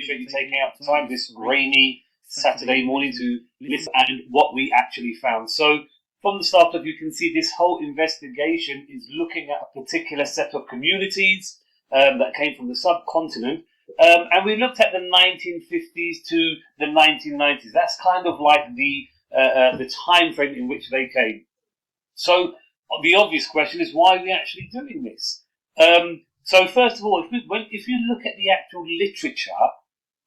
appreciate you taking out the time this rainy Saturday morning to listen and what we actually found. So from the start of, you can see this whole investigation is looking at a particular set of communities that came from the subcontinent. And we looked at the 1950s to the 1990s. That's kind of like the time frame in which they came. So the obvious question is, why are we actually doing this? So first of all, if you look at the actual literature,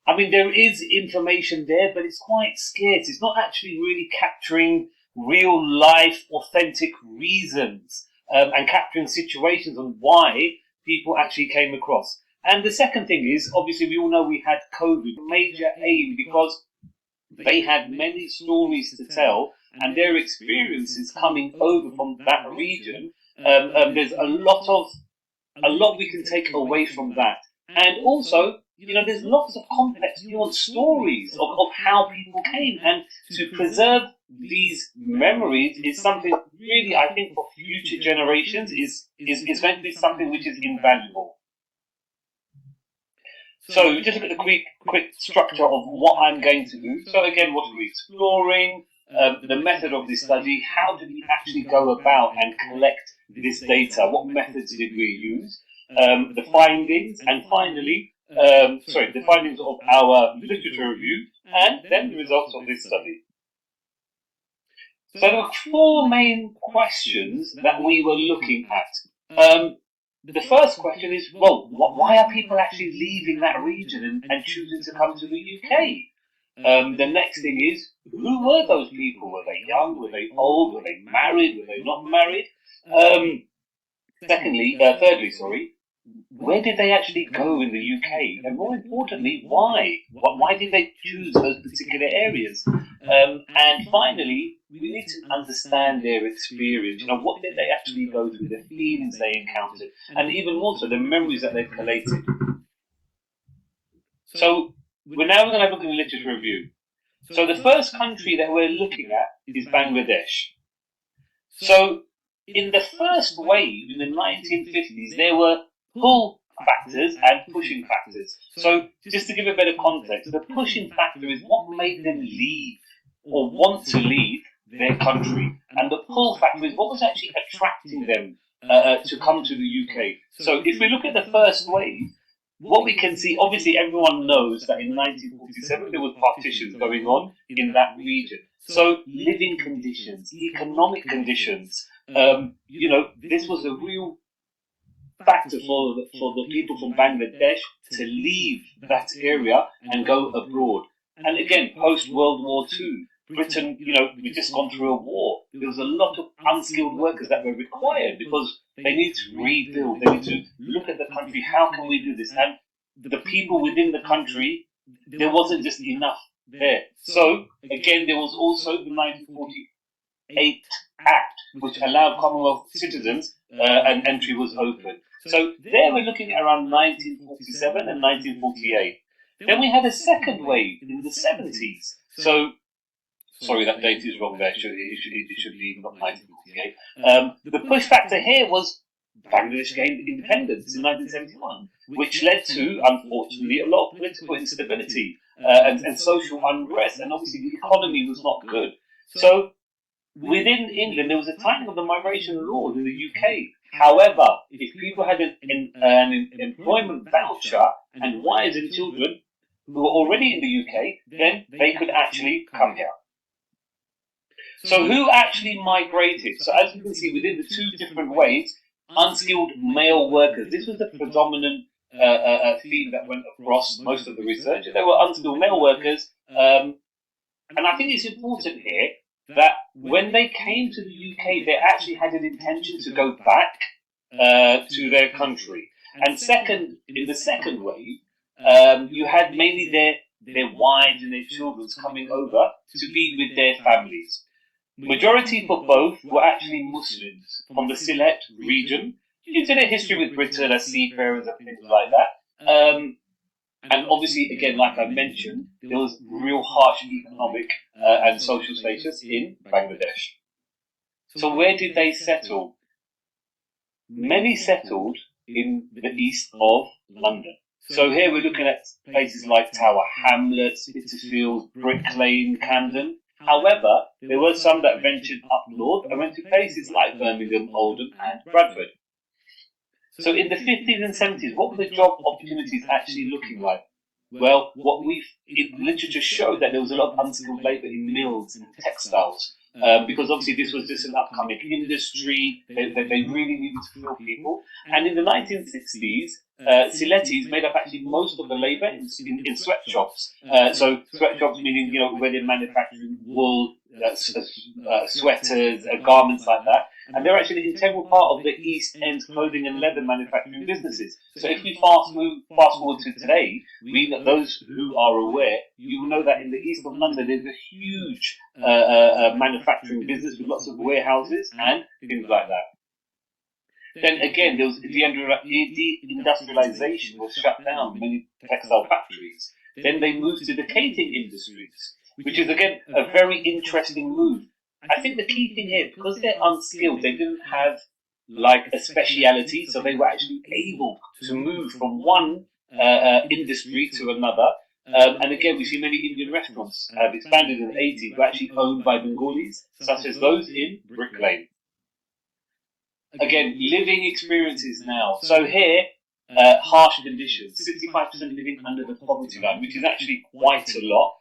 I mean, there is information there, but it's quite scarce. It's not actually really capturing real life, authentic reasons and capturing situations on why people actually came across. And the second thing is, obviously, we all know we had COVID, major aim, because they had many stories to tell and their experiences coming over from that region. There's a lot we can take away from that. And also, there's lots of complex, nuanced stories of how people came, and to preserve these memories is something really, I think, for future generations is going to be something which is invaluable. So just look at the quick structure of what I'm going to do. So again, what are we exploring? The method of this study, how did we actually go about and collect this data? What methods did we use? The findings, and finally, the findings of our literature review, and then the results of this study. So there were four main questions that we were looking at. The first question is, well, why are people actually leaving that region and choosing to come to the UK? The next thing is, who were those people? Were they young? Were they old? Were they married? Were they not married? Thirdly, where did they actually go in the UK? And more importantly, why? Why did they choose those particular areas? And finally, we need to understand their experience. What did they actually go through, the feelings they encountered, and even more so, the memories that they've collated. So we're now going to look at the literature review. So the first country that we're looking at is Bangladesh. So in the first wave, in the 1950s, there were pull factors and pushing factors. So just to give a bit of context, the pushing factor is what made them leave or want to leave their country. And the pull factor is what was actually attracting them to come to the UK. So if we look at the first wave, what we can see, obviously everyone knows that in 1947 there was partitions going on in that region. So living conditions, economic conditions, this was a real factor for the people from Bangladesh to leave that area and go abroad. And again, post-World War II, Britain, we'd just gone through a war. There was a lot of unskilled workers that were required because they need to rebuild. They need to look at the country. How can we do this? And the people within the country, there wasn't just enough there. So again, there was also the 1948 Act, which allowed Commonwealth citizens, and entry was open. So there we're looking at around 1947 and 1948. Then we had a second wave in the 70s. So, sorry, that date is wrong there. It should be not 1948. The push factor here was Bangladesh gained independence in 1971, which led to, unfortunately, a lot of political instability and social unrest, and obviously the economy was not good. So within England, there was a tightening of the migration laws in the UK. However, if people had an employment voucher and wives and children who were already in the UK, then they could actually come here. So who actually migrated? So as you can see, within the two different waves, unskilled male workers. This was the predominant theme that went across most of the research. There were unskilled male workers. And I think it's important here that when they came to the UK, they actually had an intention to go back to their country. And second, in the second wave, you had mainly their wives and their children coming over to be with their families. Majority for both were actually Muslims from the Sylhet region, due to their history with Britain as seafarers and things like that. And obviously, again, like I mentioned, there was real harsh economic and social status in Bangladesh. So where did they settle? Many settled in the east of London. So here we're looking at places like Tower Hamlets, Spitalfields, Brick Lane, Camden. However, there were some that ventured up north and went to places like Birmingham, Oldham and Bradford. So in the 50s and 70s, what were the job opportunities actually looking like? Well, what we've in literature showed that there was a lot of unskilled labour in mills and textiles, because obviously this was just an upcoming industry. They really needed to fill people. And in the 1960s, Silettis made up actually most of the labour in sweatshops. So sweatshops meaning, where they're manufacturing wool, sweaters, garments like that. And they're actually an integral part of the East End clothing and leather manufacturing businesses. So if we fast forward to today, those who are aware, you will know that in the east of London there's a huge manufacturing business with lots of warehouses and things like that. Then again, there was deindustrialization was shut down, many textile factories. Then they moved to the catering industries, which is again a very interesting move. I think the key thing here, because they're unskilled, they didn't have like a speciality, so they were actually able to move from one industry to another. And again, we see many Indian restaurants have expanded in the 80s, were actually owned by Bengalis, such as those in Brick Lane. Again, living experiences now. So here, harsh conditions, 65% living under the poverty line, which is actually quite a lot.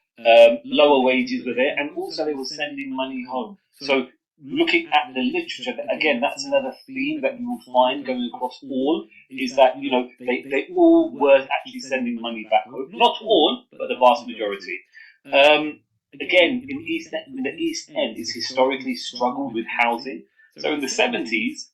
Lower wages were there, and also they were sending money home. So looking at the literature, again, that's another theme that you will find going across all, is that, they all were actually sending money back home. Not all, but the vast majority. Again, in the East End, it's historically struggled with housing. So in the 70s,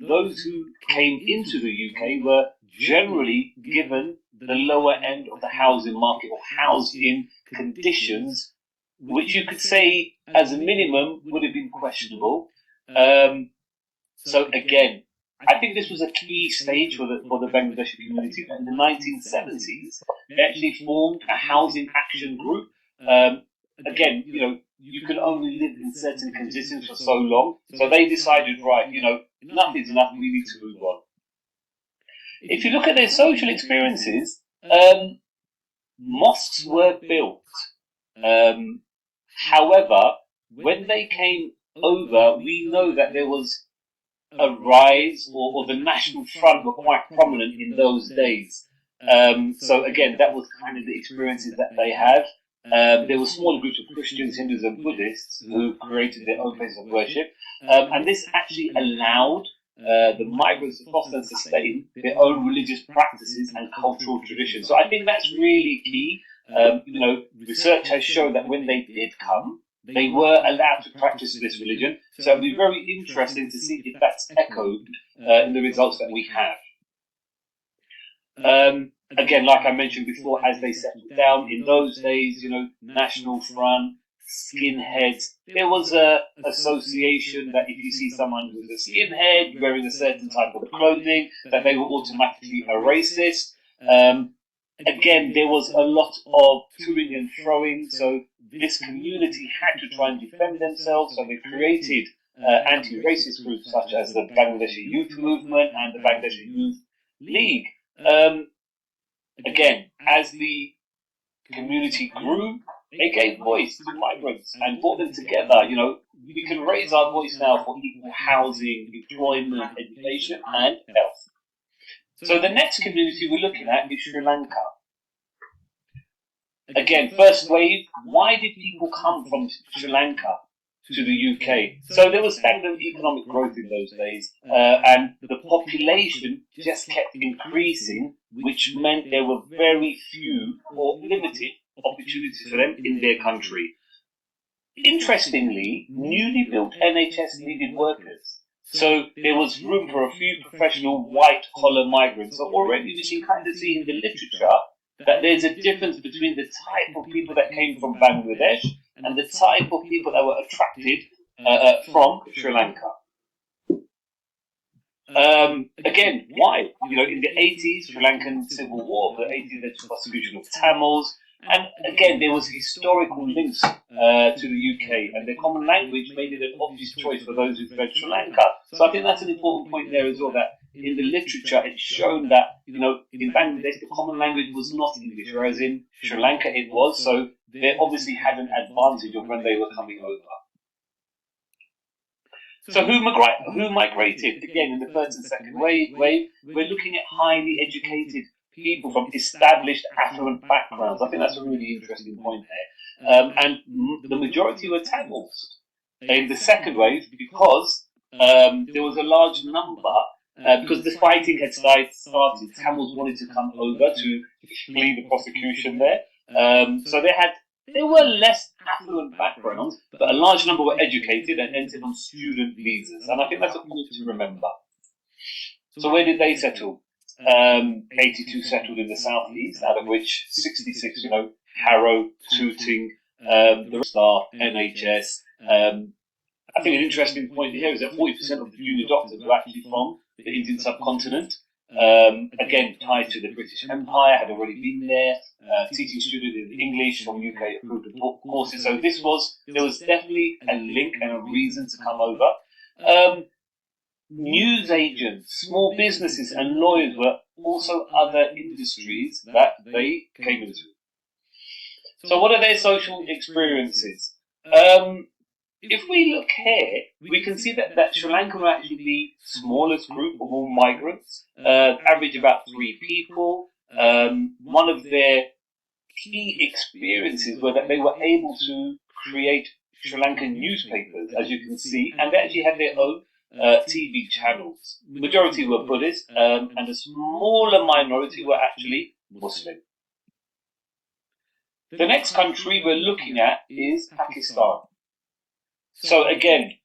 those who came into the UK were generally given the lower end of the housing market, or housed in conditions which you could say, as a minimum, would have been questionable. So again, I think this was a key stage for the Bangladeshi community. In the 1970s, they actually formed a housing action group. Again, you can only live in certain conditions for so long. So they decided, right, enough is enough, we need to move on. If you look at their social experiences, mosques were built. However, when they came over, we know that there was a rise, or the National Front were quite prominent in those days. So again, that was kind of the experiences that they had. There were smaller groups of Christians, Hindus and Buddhists who created their own places of worship. And this actually allowed the migrants to foster and sustain their own religious practices and cultural traditions. So I think that's really key. Research has shown that when they did come, they were allowed to practice this religion. So it'll be very interesting to see if that's echoed in the results that we have. Again, like I mentioned before, as they settled down in those days, National Front, skinheads, there was a association that if you see someone who's a skinhead wearing a certain type of clothing, that they were automatically a racist. Again, there was a lot of toing and froing, so this community had to try and defend themselves, so they created anti-racist groups such as the Bangladeshi Youth Movement and the Bangladeshi Youth League. Again, as the community grew, they gave voice to migrants and brought them together. We can raise our voice now for equal housing, employment, education, and health. So the next community we're looking at is Sri Lanka. Again, first wave, why did people come from Sri Lanka to the UK? So there was stagnant economic growth in those days, and the population just kept increasing, which meant there were very few or limited opportunities for them in their country. Interestingly, newly built NHS needed workers. So there was room for a few professional white-collar migrants. So already we can kind of see in the literature that there's a difference between the type of people that came from Bangladesh and the type of people that were attracted from Sri Lanka. Again, why? In the 80s, Sri Lankan Civil War, the 80s, led to persecution of Tamils. And again, there was historical links to the UK, and the common language made it an obvious choice for those who fled Sri Lanka. So I think that's an important point there as well, that in the literature, it's shown that, in Bangladesh, the common language was not English, whereas in Sri Lanka it was, so they obviously had an advantage of when they were coming over. So who migrated? Again, in the first and second wave, we're looking at highly educated people from established affluent backgrounds. I think that's a really interesting point there. And the majority were Tamils in the second wave because there was a large number, because the fighting had started, Tamils wanted to come over to flee the prosecution there. So they were less affluent backgrounds, but a large number were educated and entered on student visas. And I think that's important to remember. So where did they settle? 82 settled in the southeast, out of which 66, Harrow, Tooting, the rest are NHS. I think an interesting point here is that 40% of the junior doctors were actually from the Indian subcontinent. Again, tied to the British Empire, had already been there, teaching students in English from UK approved courses. So there was definitely a link and a reason to come over. News agents, small businesses and lawyers were also other industries that they came into. So what are their social experiences? If we look here, we can see that Sri Lanka were actually the smallest group of all migrants, average about 3 people. One of their key experiences were that they were able to create Sri Lankan newspapers, as you can see, and they actually had their own TV channels. The majority were Buddhist, and a smaller minority were actually Muslim. The next country we're looking at is Pakistan. So again,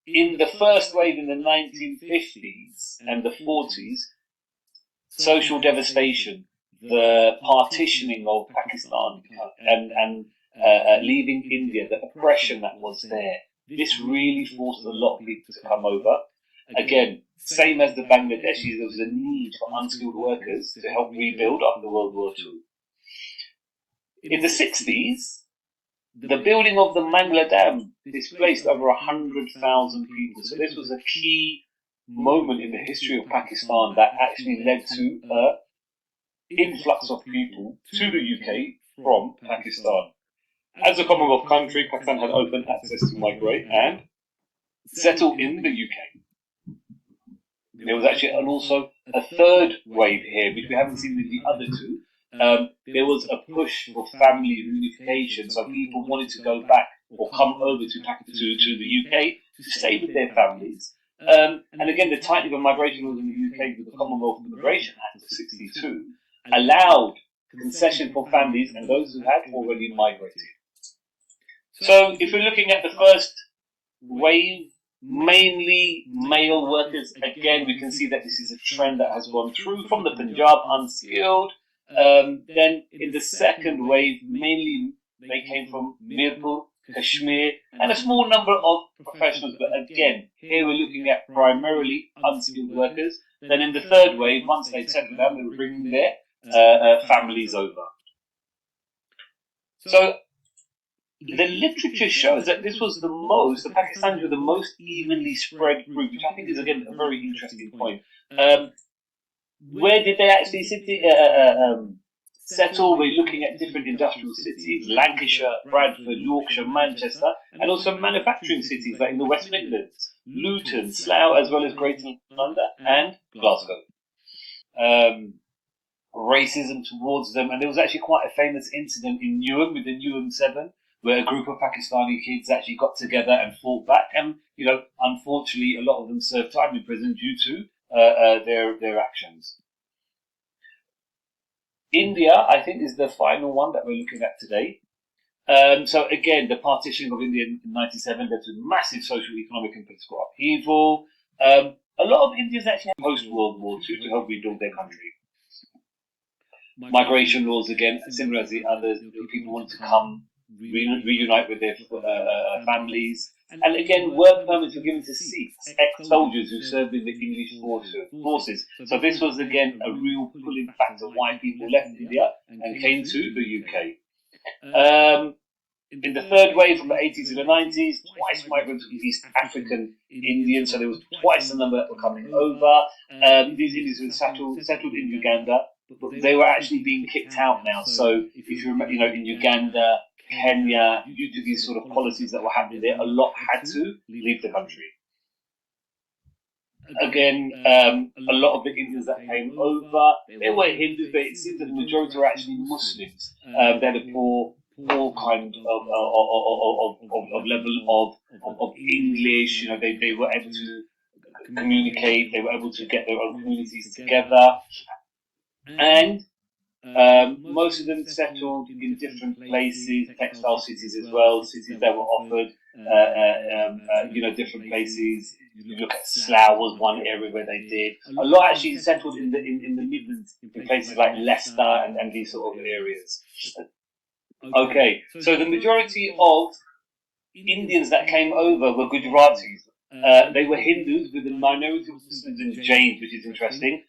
in the first wave in the 1950s and the 40s, social devastation, the partitioning of Pakistan and leaving India, the oppression that was there, this really forced a lot of people to come over. Again, same as the Bangladeshis, there was a need for unskilled workers to help rebuild after World War II. In the 60s, the building of the Mangla Dam displaced over 100,000 people. So this was a key moment in the history of Pakistan that actually led to an influx of people to the UK from Pakistan. As a Commonwealth country, Pakistan had open access to migrate and settle in the UK. There was actually also a third wave here, which we haven't seen with the other two. There was a push for family reunification, so people wanted to go back or come over to the UK to stay with their families. And again, the tightening of migration laws in the UK with the Commonwealth Immigration Act of '62 allowed concession for families and those who had already migrated. So if we're looking at the first wave, mainly male workers, again, we can see that this is a trend that has gone through from the Punjab, unskilled. Then in the second wave, mainly they came from Mirpur, Kashmir, and a small number of professionals. But again, here we're looking at primarily unskilled workers. Then in the third wave, once they'd settled down, they were bringing their families over. So the literature shows that this was the Pakistanis were the most evenly spread group, which I think is again a very interesting point. Where did they actually settle? We're looking at different industrial cities: Lancashire, Bradford, Yorkshire, Manchester, and also manufacturing cities like in the West Midlands, Luton, Slough, as well as Greater London and Glasgow. Racism towards them, and there was actually quite a famous incident in Newham with the Newham 7, where a group of Pakistani kids actually got together and fought back, and unfortunately, a lot of them served time in prison due to their actions. India, I think, is the final one that we're looking at today. So again, the partitioning of India in 1997 led to massive social, economic and political upheaval. A lot of Indians actually had post-World War II to help rebuild their country. Migration laws, again, similar as the others, people wanted to come, reunite with their families. And again, work permits were given to Sikhs, ex-soldiers who served in the English forces. So this was again a real pulling factor why people left India and came to the UK. In the third wave from the 80s to the 90s, twice migrants from East African Indians, so there was twice the number that were coming over. These Indians were settled in Uganda, but they were actually being kicked out now. So if you remember, in Uganda, Kenya, due to these sort of policies that were happening there, a lot had to leave the country. Again, a lot of the Indians that came over, they were Hindus, but it seems that the majority were actually Muslims. They had a poor kind of level of English. They were able to communicate. They were able to get their own communities together, and most of them settled in different places, textile cities as well, cities that were offered, different places. You look at Slough was one area where they did. A lot actually settled in the Midlands, in places like Leicester and these sort of areas. Okay, so the majority of Indians that came over were Gujaratis. They were Hindus with a minority of Muslims and Jains, which is interesting.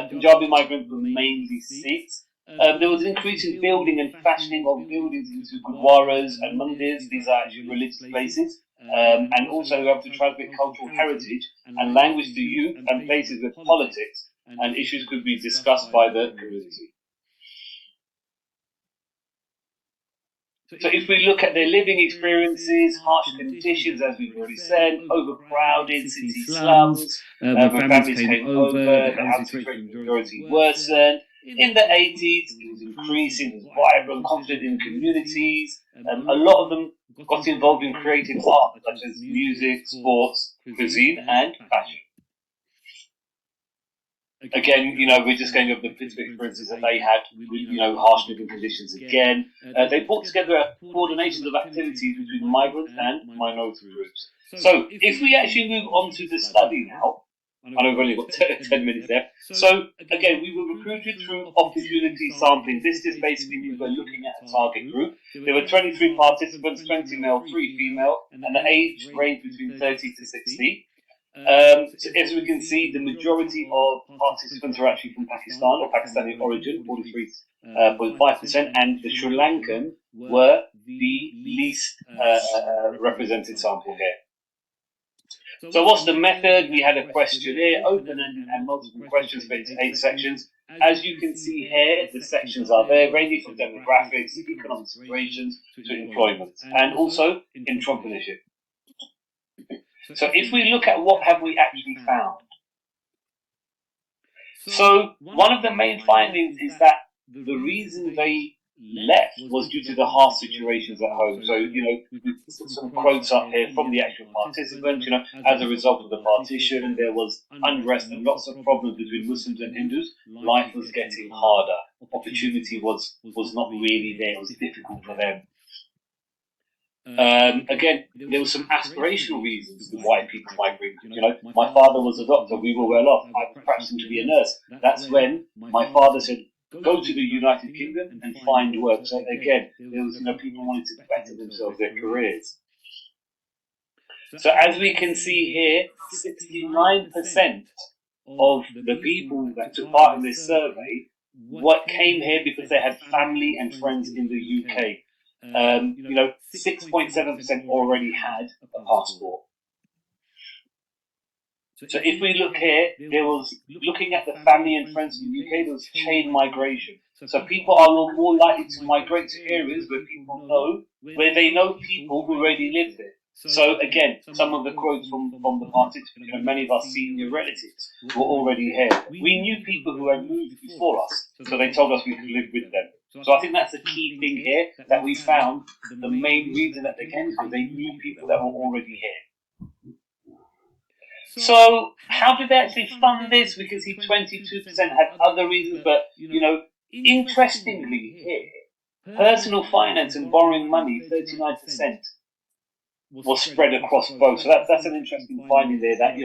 Punjabi migrants were mainly Sikhs. There was an increase in building and fashioning of buildings into gurdwaras and mandirs. These are actually religious places. And also we have to transmit cultural heritage and language to youth and places with politics and issues could be discussed by the community. So if we look at their living experiences, harsh conditions, as we've already said, overcrowded city slums, when families came over, the housing situation majority worsened. In the 80s, it was increasing, it was vibrant, confident in communities. A lot of them got involved in creative art, such as music, sports, cuisine, and fashion. Again, we're just going over the political experiences that they had with, harsh living conditions again. They brought together coordinations of activities between migrants and minority groups. So, if we actually move on to the study now, I know we've only got 10 minutes left. So, again, we were recruited through opportunity sampling. This is basically we were looking at a target group. There were 23 participants, 20 male, 3 female, and the age ranged between 30 to 60. So as we can see, the majority of participants are actually from Pakistan or Pakistani origin, 43.5%, and the Sri Lankan were the least represented sample here. So what's the method? We had a questionnaire, open-ended and multiple questions split into 8 sections. As you can see here, the sections are there, ranging from demographics, economic situations, to employment, and also entrepreneurship. So if we look at what have we actually found. So one of the main findings is that the reason they left was due to the harsh situations at home. So, we put some quotes up here from the actual participants, as a result of the partition, there was unrest and lots of problems between Muslims and Hindus. Life was getting harder. Opportunity was not really there. It was difficult for them. Again, there were some aspirational reasons why people migrated. My father was a doctor, we were well off, I was practicing to be a nurse. That's when my father said, go to the United Kingdom and find work. So again, there was, people wanted to better themselves, their careers. So as we can see here, 69% of the people that took part in this survey came here because they had family and friends in the UK. 6.7% already had a passport. So if we look here, there was, looking at the family and friends in the UK, there was chain migration. So people are more likely to migrate to areas where they know people who already live there. So again, some of the quotes from the participants, many of our senior relatives were already here. We knew people who had moved before us, so they told us we could live with them. So I think that's a key thing here that we found. The main reason that they came is because they knew people that were already here. So how did they actually fund this? We can see 22% had other reasons, but interestingly here, personal finance and borrowing money, 39%. Was spread across both. So that's an interesting finding there that,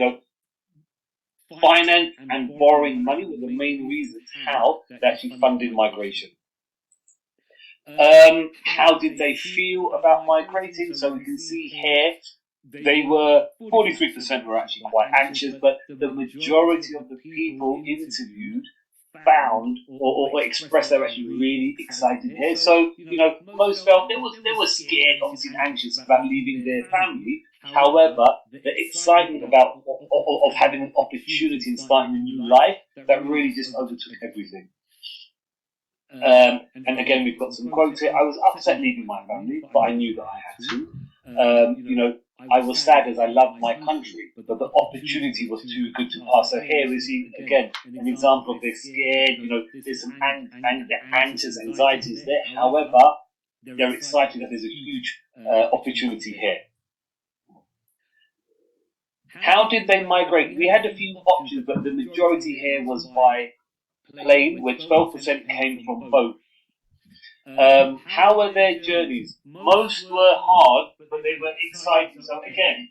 finance and borrowing money were the main reasons how they actually funded migration. How did they feel about migrating? So we can see here, they were, 43% were actually quite anxious, but the majority of the people interviewed found or expressed they're actually really excited here. So, most felt they were scared, obviously and anxious about leaving their family. However, the excitement of having an opportunity and starting a new life, that really just overtook everything. And again, we've got some quotes here. I was upset leaving my family, but I knew that I had to. I was sad as I loved my country, but the opportunity was too good to pass. So here we see, again, an example of they're scared, there's some anxious anxieties there. However, they're excited that there's a huge opportunity here. How did they migrate? We had a few options, but the majority here was by plane, where 12% came from boat. How were their journeys? Most were hard, but they were exciting. So again,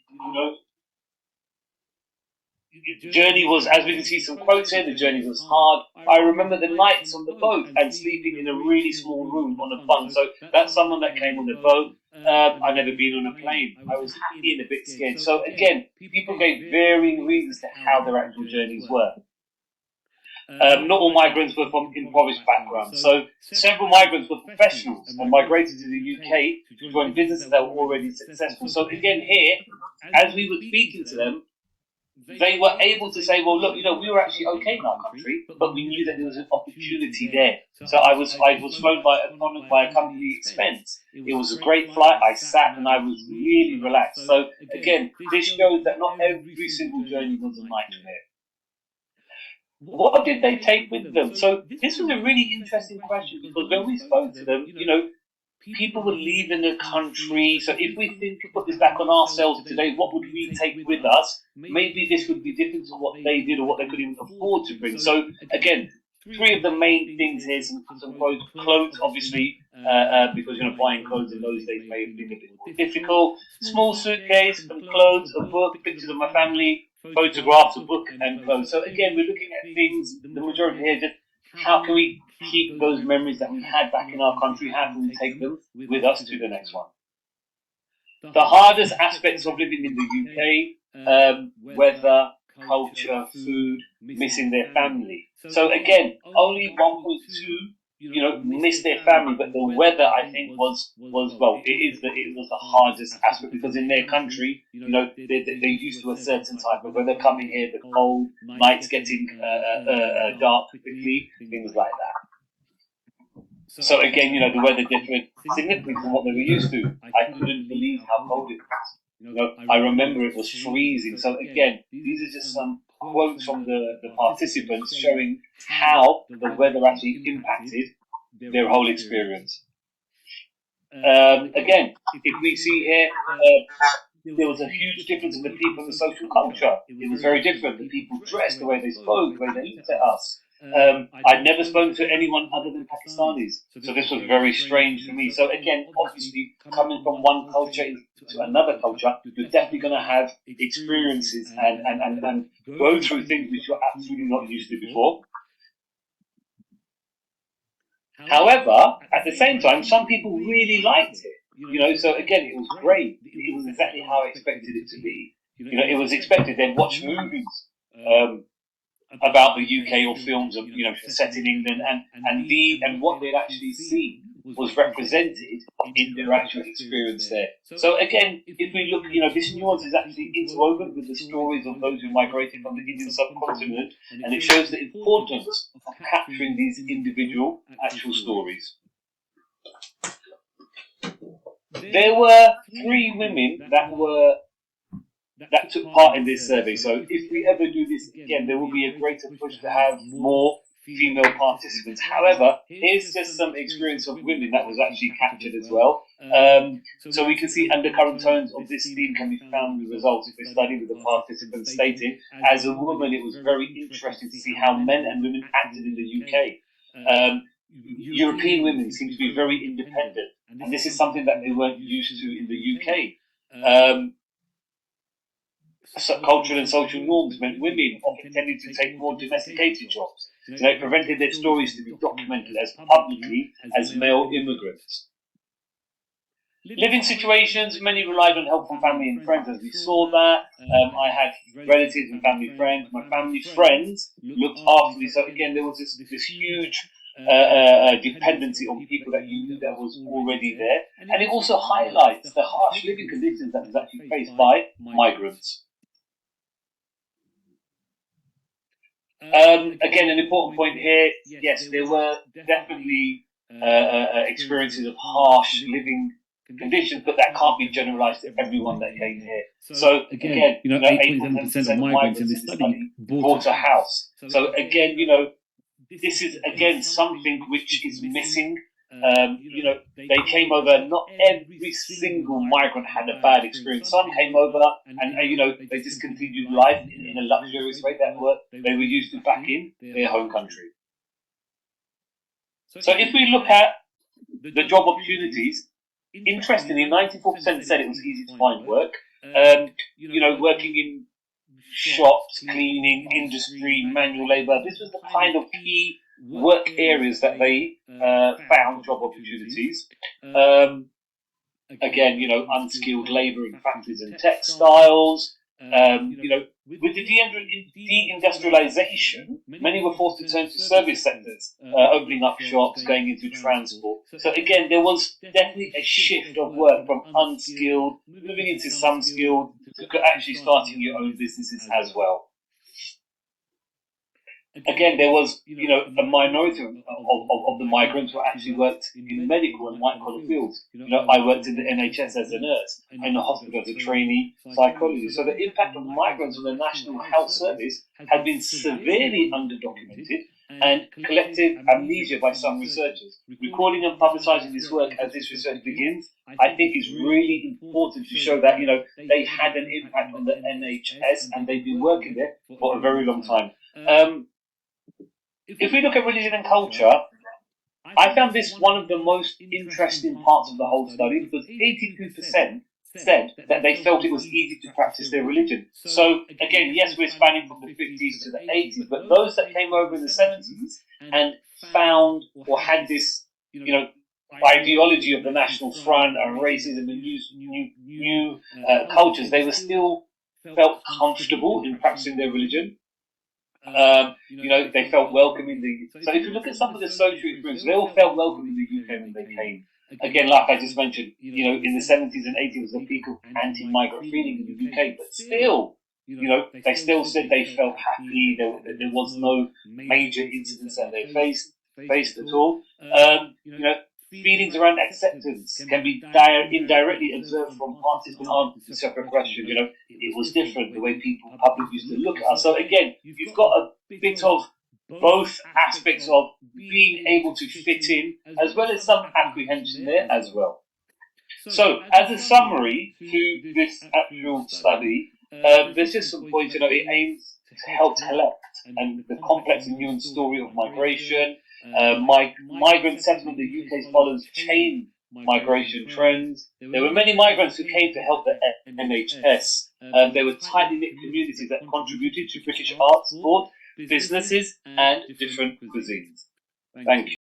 the journey was, as we can see some quotes here, the journey was hard. I remember the nights on the boat and sleeping in a really small room on a bunk. So that's someone that came on the boat. I've never been on a plane. I was happy and a bit scared. So again, people gave varying reasons to how their actual journeys were. Not all migrants were from impoverished backgrounds. So several migrants were professionals and migrated to the UK to join businesses that were already successful. So again here, as we were speaking to them, they were able to say, well, look, we were actually okay in our country, but we knew that there was an opportunity there. So I was flown by a company expense. It was a great flight. I sat and I was really relaxed. So again, this shows that not every single journey was a nightmare. What did they take with them? So this was a really interesting question, because when we spoke to them, people were leaving the country. So if we think to put this back on ourselves today, what would we take with us? Maybe this would be different to what they did or what they could even afford to bring. So again, three of the main things here, some clothes, obviously, because buying clothes in those days may have been a bit more difficult. Small suitcase, some clothes, a book, pictures of my family, photographs, a book, and clothes. So again, we're looking at things, the majority here, just how can we keep those memories that we had back in our country? How can we take them with us to the next one? The hardest aspects of living in the UK, weather, culture, food, missing their family. So again, only 1.2 missed their family, but the weather, I think, was well, it was the hardest aspect, because in their country, they're used to a certain type of weather. Coming here, the cold, nights getting dark quickly, things like that. So again, the weather differed significantly from what they were used to. I couldn't believe how cold it was. I remember it was freezing. So again, these are just some quotes from the participants showing how the weather actually impacted their whole experience. Again, if we see here, there was a huge difference in the people and the social culture. It was very different. The people dressed, the way they spoke, the way they looked at us. I'd never spoken to anyone other than Pakistanis, so this was very strange for me. So again, obviously, coming from one culture to another culture, you're definitely going to have experiences and go through things which you're absolutely not used to before. However, at the same time, some people really liked it. So again, it was great. It was exactly how I expected it to be. It was expected. They'd watch movies about the UK or films of set in England, and what they'd actually seen was represented in their actual experience there. So again, if we look, this nuance is actually interwoven with the stories of those who migrated from the Indian subcontinent, and it shows the importance of capturing these individual actual stories. There were 3 women that took part in this survey. So if we ever do this again, there will be a greater push to have more female participants. However, here's just some experience of women that was actually captured as well. So we can see undercurrent tones of this theme can be found in the results if we study with the participants stating, as a woman, it was very interesting to see how men and women acted in the UK. European women seem to be very independent, and this is something that they weren't used to in the UK. So cultural and social norms meant women often tended to take more domesticated jobs, so they prevented their stories to be documented as publicly as male immigrants. Living situations, many relied on help from family and friends, as we saw that. I had relatives and family friends. My family friends looked after me. So again, there was this huge dependency on people that you knew that was already there. And it also highlights the harsh living conditions that was actually faced by migrants. Again, an important point here, yes, there were definitely experiences of harsh living conditions, but that can't be generalized to everyone that came here. So again, 8.7% of migrants in this study bought a house. So again, this is again something which is missing. They came over. Not every single migrant had a bad experience. Some came over and they just continued life in a luxurious way that they were used to back in their home country. So if we look at the job opportunities, interestingly, 94% said it was easy to find work. Working in shops, cleaning, industry, manual labour. This was the kind of key work areas that they found job opportunities. Again, unskilled labour in factories and textiles. With the deindustrialization, many were forced to turn to service sectors, opening up shops, going into transport. So again, there was definitely a shift of work from unskilled, moving into some skilled, to actually starting your own businesses as well. Again, there was, a minority of the migrants who actually worked in medical and white-collar fields. I worked in the NHS as a nurse, in the hospital as a trainee psychologist. So the impact of migrants on the National Health Service had been severely underdocumented and collective amnesia by some researchers. Recording and publicising this work as this research begins, I think is really important to show that, they had an impact on the NHS and they've been working there for a very long time. If we look at religion and culture, I found this one of the most interesting parts of the whole study because 82% said that they felt it was easy to practice their religion. So again, yes, we're spanning from the 50s to the 80s, but those that came over in the 70s and found or had this, ideology of the National Front and racism and new cultures, they were still felt comfortable in practicing their religion. They felt welcome so if you look at some of the social experiences, they all felt welcome in the UK when they came. Again, like I just mentioned, in the 70s and 80s was the peak of anti-migrant feeling in the UK, but still, they still said they felt happy. There was no major incidents that they faced at all. Feelings around acceptance can be indirectly observed from participants on the separate question. It was different the way public used to look at us. So again, you've got a bit of both aspects of being able to fit in, as well as some apprehension there as well. So as a summary to this actual study, there's just some points. It aims to help collect and the complex and nuanced story of migration. Migrant settlement in the UK follows chain migration trends. There were many migrants who came to help the NHS. There were tightly knit communities that contributed to British art, sport, businesses, and different cuisines. Thank you.